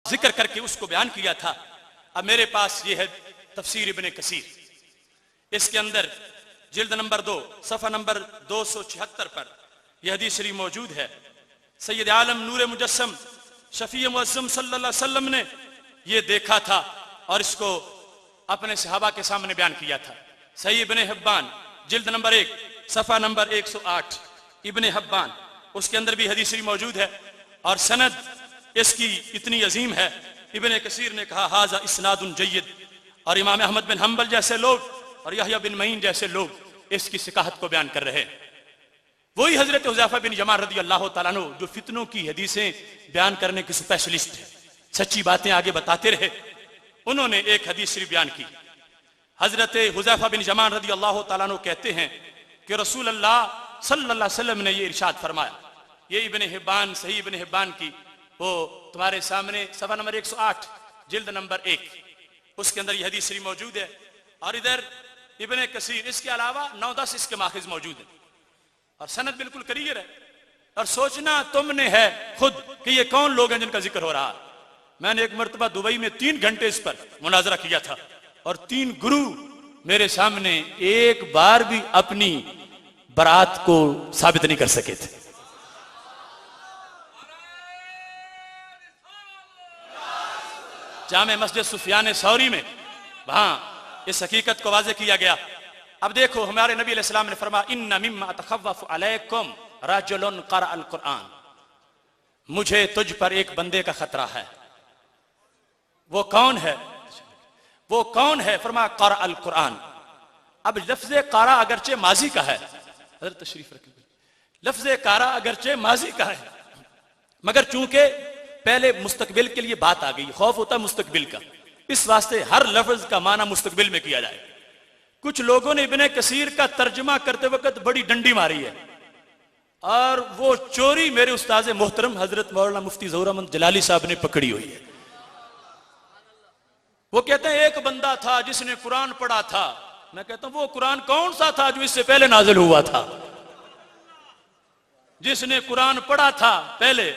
जिक्र करके उसको बयान किया था। अब मेरे पास ये है तफसीर इब्ने कसीर, इसके अंदर जिल्द नंबर 2 सफ़ा नंबर 276 पर यह हदीस शरीफ मौजूद है। सैयद आलम नूर मुजस्सम शफी मुअज़्ज़म सल्लल्लाहु अलैहि वसल्लम ने यह देखा था और इसको अपने सहाबा के सामने बयान किया था। सही इब्ने हिब्बान जिल्द नंबर 1 सफ़ा नंबर 108 इब्ने हिब्बान, उसके अंदर भी हदीस शरीफ मौजूद है और सनद इसकी इतनी अजीम है। इब्ने कसीर ने कहा हाजा इस्नादुन जय्यद, और इमाम अहमद बिन हम्बल जैसे लोग और यहया बिन मईन जैसे लोग इसकी सिकाहत को बयान कर रहे हैं। वही हजरत हुज़ैफा बिन यमान रदी अल्लाह तआला अन्हु जो फितनों की हदीसें बयान करने के स्पेशलिस्ट है, सच्ची बातें आगे बताते रहे, उन्होंने एक हदीस शरीफ बयान की। हजरत हुज़ैफा बिन यमान रदी अल्लाह तआला अन्हु कहते हैं कि रसूल अल्लाह सल्लल्लाहु अलैहि वसल्लम ने ये इरशाद फरमाया। ये इब्ने हिब्बान सही इब्ने हिब्बान की वो तुम्हारे सामने सफ़ा नंबर 108 जिल्द नंबर 1, उसके अंदर ये हदीस शरीफ मौजूद है। और इधर इब्ने कसीर, इसके अलावा 9-10 इसके माखिज मौजूद है और सनद बिल्कुल क्लियर है। और सोचना तुमने है खुद कि ये कौन लोग हैं जिनका जिक्र हो रहा है। मैंने एक मरतबा दुबई में 3 घंटे इस पर मुनाजरा किया था और 3 गुरु मेरे सामने एक बार भी अपनी बरात को साबित नहीं कर सके थे। जामे मस्जिद सुफियान सौरी में वहां इस हकीकत को वाज़े किया गया। अब देखो हमारे नबी अलैहिस्सलाम ने फरमाया इन्ना मिम्मा अतखव्वफु अलैकुम रजुलन क़रा अल कुरआन, मुझे तुझ पर एक बंदे का खतरा है। वो कौन है? वो कौन है? फरमाया क़रा अल कुरआन। अब लफ्ज़ क़रा अगरचे माजी का है, हज़रत तशरीफ रखिए, लफ्ज़ क़रा अगरचे माजी का है मगर चूंकि पहले मुस्तकबिल के लिए बात आ गई, खौफ होता है मुस्तकबिल का, इस वास्ते हर लफ्ज का माना मुस्तकबिल में किया जाए। कुछ लोगों ने इब्ने कसीर का तर्जुमा करते वक्त बड़ी डंडी मारी है और वो चोरी मेरे उस्ताद मोहतरम हजरत मौलाना मुफ्ती ज़हूर अहमद जलाली साहब ने पकड़ी हुई है। वो कहते हैं एक बंदा था जिसने कुरान पढ़ा था। मैं कहता हूं वो कुरान कौन सा था जो इससे पहले नाजिल हुआ था? जिसने कुरान पढ़ा था पहले,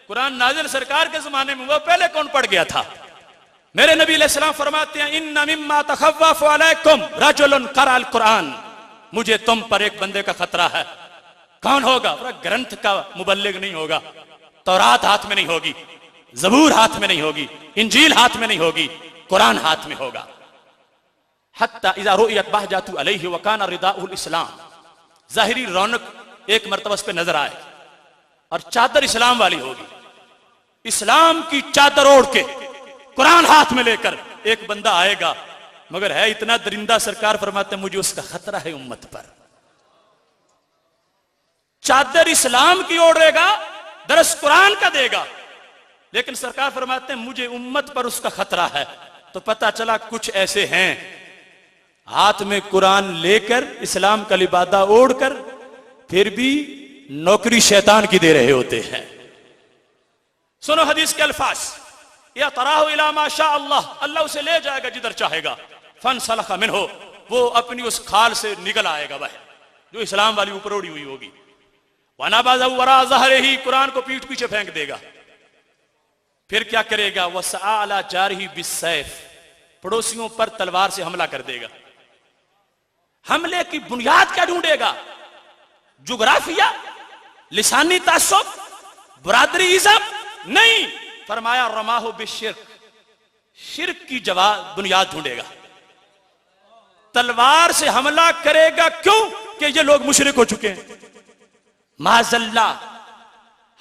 कुरान नाजिल सरकार के जमाने में, वो पहले कौन पढ़ गया था? मेरे नबी अलैहिस्सलाम फरमाते हैं इन्ना मिम्मा तखव्वफु अलैकुम रजुलन क़रा अल कुरआन, मुझे तुम पर एक बंदे का खतरा है। कौन होगा? ग्रंथ का मुबल्लिग नहीं होगा, तौरात हाथ में नहीं होगी, ज़बूर हाथ में नहीं होगी, इंजील हाथ में नहीं होगी, कुरान हाथ में होगा। हत्ता इज़ा रुइयत बहजतु अलैहि व काना रिदाउल इस्लाम, ज़ाहिरी रौनक एक मर्तबा उस पे नजर आए और चादर इस्लाम वाली होगी। इस्लाम की चादर ओढ़ के कुरान हाथ में लेकर एक बंदा आएगा, मगर है इतना दरिंदा, सरकार फरमाते हैं मुझे उसका खतरा है उम्मत पर। चादर इस्लाम की ओढ़ेगा, दरस कुरान का देगा, लेकिन सरकार फरमाते हैं मुझे उम्मत पर उसका खतरा है। तो पता चला कुछ ऐसे हैं हाथ में कुरान लेकर इस्लाम का लिबादा ओढ़कर फिर भी नौकरी शैतान की दे रहे होते हैं। सुनो हदीस के अल्फाज, या तराहु इला मा शा अल्लाह, अल्लाह उसे ले जाएगा जिधर चाहेगा। फन सलखा मिनहु, वो अपनी उस खाल से निकल आएगा वह जो इस्लाम वाली ऊपर ओढ़ी हुई होगी। वनाबाज़ा वरा ज़हरिही, कुरान को पीठ पीछे फेंक देगा। फिर क्या करेगा? वसआ अला जारिही बिस्सैफ, पड़ोसियों पर तलवार से हमला कर देगा। हमले की बुनियाद क्या ढूंढेगा? जुग्राफिया, लिसानी तासुब, बरादरीइज़्म? नहीं, फरमाया रमाहु बिशिर्क, शिर्क की जवाब बुनियाद ढूंढेगा। तलवार से हमला करेगा, क्यों? कि ये लोग मुशरिक हो चुके हैं। माज़ल्ला,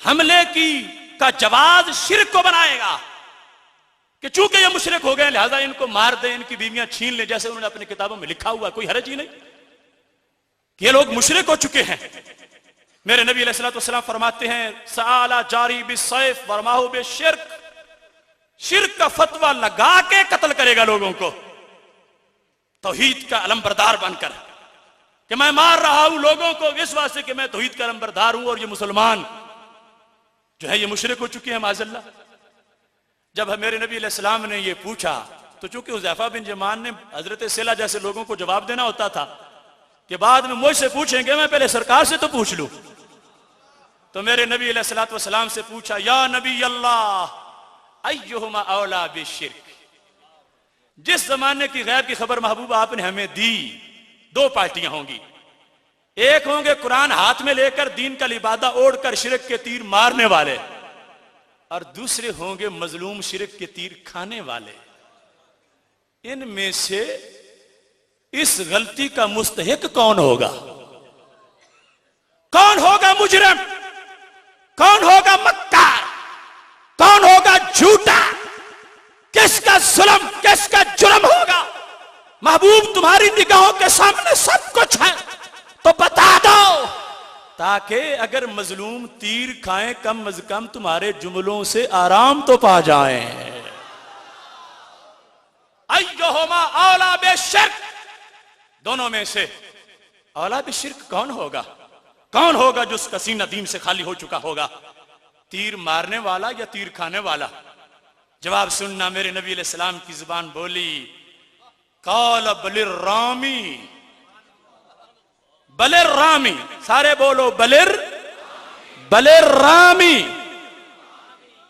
हमले की का जवाब शिर्क को बनाएगा कि चूंकि ये मुशरिक हो गए लिहाजा इनको मार दे, इनकी बीवियां छीन ले, जैसे उन्होंने अपनी किताबों में लिखा हुआ, कोई हरज ही नहीं कि ये लोग मुशरिक हो चुके हैं। मेरे नबी अलैहिस्सलातु वस्सलाम फरमाते हैं सआला जारी बिस्सैफ वरमाहु बिशिर्क, शिर्क का फतवा लगा के कत्ल करेगा लोगों को, तौहीद का अलमबरदार बनकर कि मैं मार रहा हूं लोगों को इस वास्ते कि मैं तौहीद का अलमबरदार हूं और ये मुसलमान जो है ये मुशरिक हो चुके हैं माज़ल्लाह। जब मेरे नबी अलैहिस्सलाम ने ये पूछा तो चूंकि हुज़ैफा बिन यमान ने हजरत सिला जैसे लोगों को जवाब देना होता था कि बाद में मुझसे पूछेंगे, मैं पहले सरकार से तो पूछ लूं। तो मेरे नबी अलैहिस्सलातु वस्सलाम से पूछा, या नबी अल्लाह अय्युहुमा औला बिशिर्क। जिस जमाने की गैब की खबर महबूबा आपने हमें दी, दो पार्टियां होंगी। एक होंगे कुरान हाथ में लेकर दीन का लिबादा ओढ़कर शिरक के तीर मारने वाले, और दूसरे होंगे मजलूम शिरक के तीर खाने वाले। इनमें से इस गलती का मुस्तहिक कौन होगा? कौन होगा मुजरिम? कौन होगा मक्कार? कौन होगा झूठा? किसका जुल्म, किसका जुर्म होगा? महबूब तुम्हारी निगाहों के सामने सब कुछ है, तो बता दो, ताकि अगर मजलूम तीर खाएं कम अज कम तुम्हारे जुमलों से आराम तो पा जाएं। अय्युहुमा औला बिशिर्क, दोनों में से औला बिशिर्क कौन होगा? कौन होगा जो उसका सीना दीन से खाली हो चुका होगा? तीर मारने वाला या तीर खाने वाला? जवाब सुनना, मेरे नबी अलैहिस्सलाम की जुबान बोली, कौल बलिर रामी, बलिर रामी, सारे बोलो बलिर, बलिर रामी।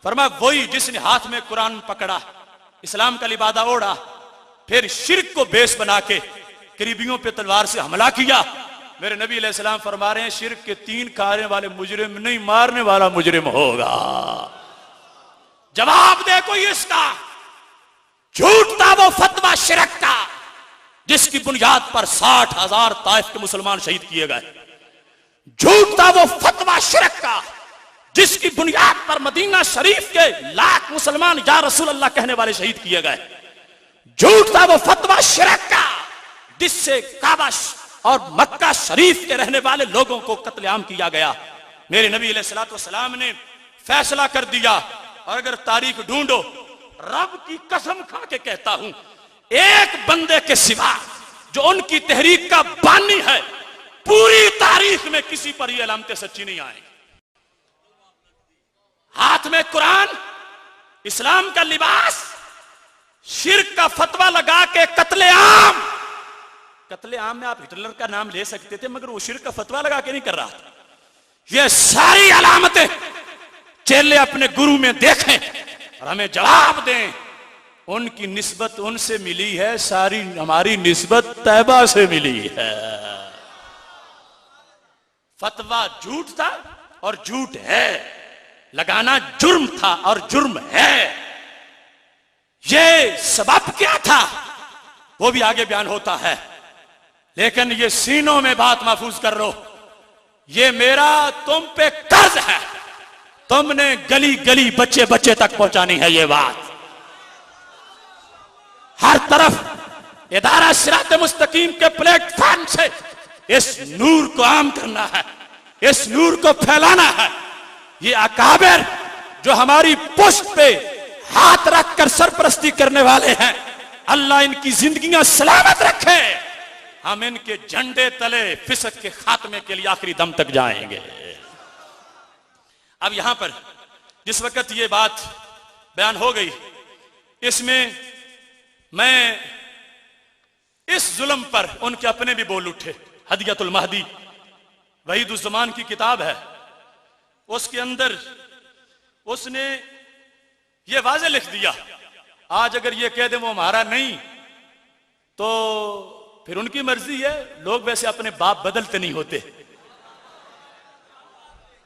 फरमा वही जिसने हाथ में कुरान पकड़ा, इस्लाम का लिबादा ओढ़ा, फिर शिर्क को बेस बना के करीबियों पे तलवार से हमला किया। मेरे नबी अलैहिस्सलाम फरमा रहे हैं, शिर्क के तीन खाने वाले मुजरिम नहीं, मारने वाला मुजरिम होगा। जवाब दे कोई इसका। झूठ था वो फतवा शिरक का, जिसकी बुनियाद पर 60,000 ताइफ के मुसलमान शहीद किए गए। झूठ था वो फतवा शिरक का, जिसकी बुनियाद पर मदीना शरीफ के लाख मुसलमान या रसूल अल्लाह कहने वाले शहीद किए गए। झूठ था वो फतवा शिरक का, जिससे काबा और मक्का शरीफ के रहने वाले लोगों को कत्लेआम किया गया। मेरे नबी अलैहिस्सलाम ने फैसला कर दिया, और अगर तारीख ढूंढो, रब की कसम खा के कहता हूं, एक बंदे के सिवा जो उनकी तहरीक का बानी है, पूरी तारीख में किसी पर ये अलामतें सच्ची नहीं आएंगी। हाथ में कुरान, इस्लाम का लिबास, शिर्क का फतवा लगा के कत्लेआम। कत्लेआम में आप हिटलर का नाम ले सकते थे, मगर वो शिर्क का फतवा लगा के नहीं कर रहा था। ये सारी अलामतें चेले अपने गुरु में देखें और हमें जवाब दें। उनकी निस्बत उनसे मिली है, सारी हमारी निस्बत तैबा से मिली है। फतवा झूठ था और झूठ है, लगाना जुर्म था और जुर्म है। ये सबब क्या था वो भी आगे बयान होता है, लेकिन ये सीनों में बात महफूज कर लो। ये मेरा तुम पे कर्ज है, तुमने गली गली बच्चे बच्चे तक पहुंचानी है ये बात। हर तरफ इदारा सिरात मुस्तकीम के प्लेटफॉर्म से इस नूर को आम करना है, इस नूर को फैलाना है। ये अकाबिर जो हमारी पुष्ट पे हाथ रखकर सरपरस्ती करने वाले हैं, अल्लाह इनकी जिंदगियां सलामत रखे। हम इनके झंडे तले फिसक के खात्मे के लिए आखिरी दम तक जाएंगे। अब यहां पर जिस वक्त ये बात बयान हो गई, इसमें मैं इस जुल्म पर उनके अपने भी बोल उठे। हदियतुल महदी वहीदुज़्ज़मान की किताब है, उसके अंदर उसने ये वाज़े लिख दिया, आज अगर ये कह दे वो हमारा नहीं तो फिर उनकी मर्जी है। लोग वैसे अपने बाप बदलते नहीं होते।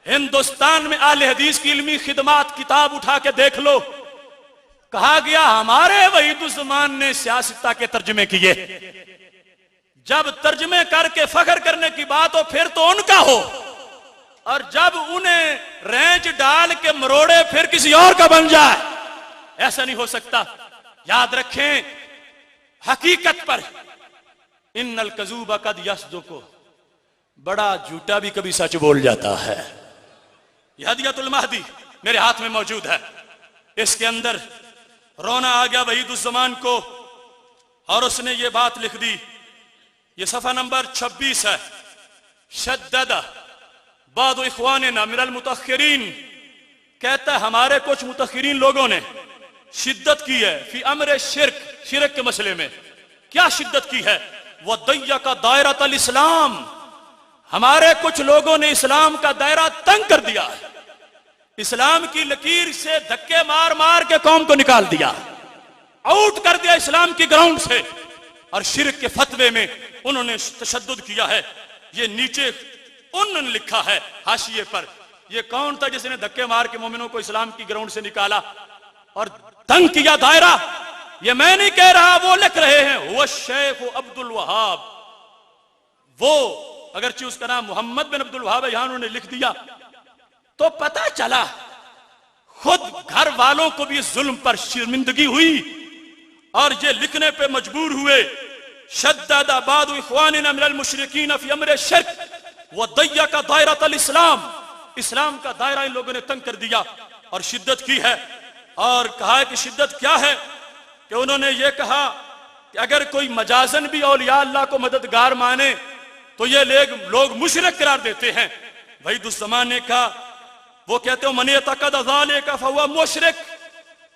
हिंदुस्तान में आले हदीस की इल्मी खिदमात किताब उठा के देख लो, कहा गया हमारे वहीदुज़्ज़मान ने सियासता के तर्जमे किए। जब तर्जमे करके फख्र करने की बात हो फिर तो उनका हो, और जब उन्हें रेंज डाल के मरोड़े फिर किसी और का बन जाए, ऐसा नहीं हो सकता। याद रखें, हकीकत पर इन्नल कज़ूबा कद यसदुकु, बड़ा झूठा भी कभी सच बोल जाता है। हदियतुल महदी मेरे हाथ में मौजूद है, इसके अंदर रोना आ गया वहीदुज़्ज़मान को, और उसने ये बात लिख दी। ये सफा नंबर 26 है। शद्ददा बादु इख्वानिना मिनल मुतअख्खिरीन, कहता है हमारे कुछ मुतअख्खिरीन लोगों ने शिद्दत की है फी अमर शिर्क, शिरक के मसले में। क्या शिद्दत की है? वह दय्यका दायरतल इस्लाम, हमारे कुछ लोगों ने इस्लाम का दायरा तंग कर दिया है, इस्लाम की लकीर से धक्के मार मार के कौम को निकाल दिया, आउट कर दिया इस्लाम की ग्राउंड से। और शिर्क के फतवे में उन्होंने तशद्दुद किया है। ये नीचे उन्होंने लिखा है हाशिए पर, ये कौन था जिसने धक्के मार के मोमिनों को इस्लाम की ग्राउंड से निकाला और तंग किया दायरा? ये मैं नहीं कह रहा, वो लिख रहे हैं, वो शेख अब्दुल वहाब। वो अगरचे उसका नाम मोहम्मद बिन अब्दुल वहाब है, यहां उन्होंने लिख दिया तो पता चला खुद घर वालों को भी जुल्म पर शर्मिंदगी हुई और ये लिखने पे मजबूर हुए। शद्ददा बादु इख्वानिना मिनल मुशरिकीन फी अम्र शिर्क व दय्यका दायरतल इस्लाम, इस्लाम का दायरा इन लोगों ने तंग कर दिया और शिद्दत की है। और कहा है कि शिद्दत क्या है, कि उन्होंने ये कहा कि अगर कोई मजाजन भी औलिया अल्लाह को मददगार माने तो ये लोग मुशरिक करार देते हैं। वही उस जमाने का वो कहते हो मने तकद ज़ाले का फहुवा मुशरिक,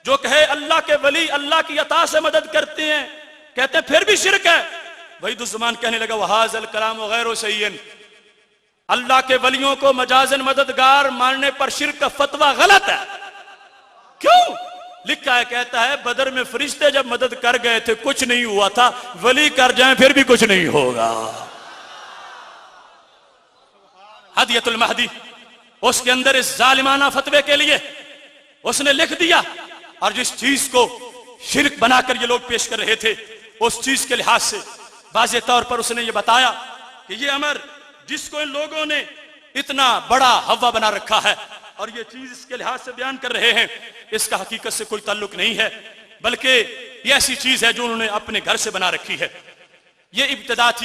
जो कहे अल्लाह के वली अल्लाह की अता से मदद करते हैं, कहते हैं फिर भी शिरक है। वही दुश्मन कहने लगा वहाज़ल कलाम वगैरह सहीन, अल्लाह के वलियों को मजाजन मददगार मानने पर शिरक का फतवा गलत है। क्यों? लिखा है, कहता है बदर में फरिश्ते जब मदद कर गए थे कुछ नहीं हुआ था, वली कर जाए फिर भी कुछ नहीं होगा। हदियतुल महदी, उसके अंदर इस जालिमाना फतवे के लिए उसने लिख दिया। और जिस चीज को शिरक बनाकर ये लोग पेश कर रहे थे उस चीज के लिहाज से वाज़ेह तौर पर उसने ये बताया कि ये अमर जिसको इन लोगों ने इतना बड़ा हवा बना रखा है और ये चीज इसके लिहाज से बयान कर रहे हैं, इसका हकीकत से कोई ताल्लुक नहीं है, बल्कि ये ऐसी चीज है जो उन्होंने अपने घर से बना रखी है। ये इब्तिदा थी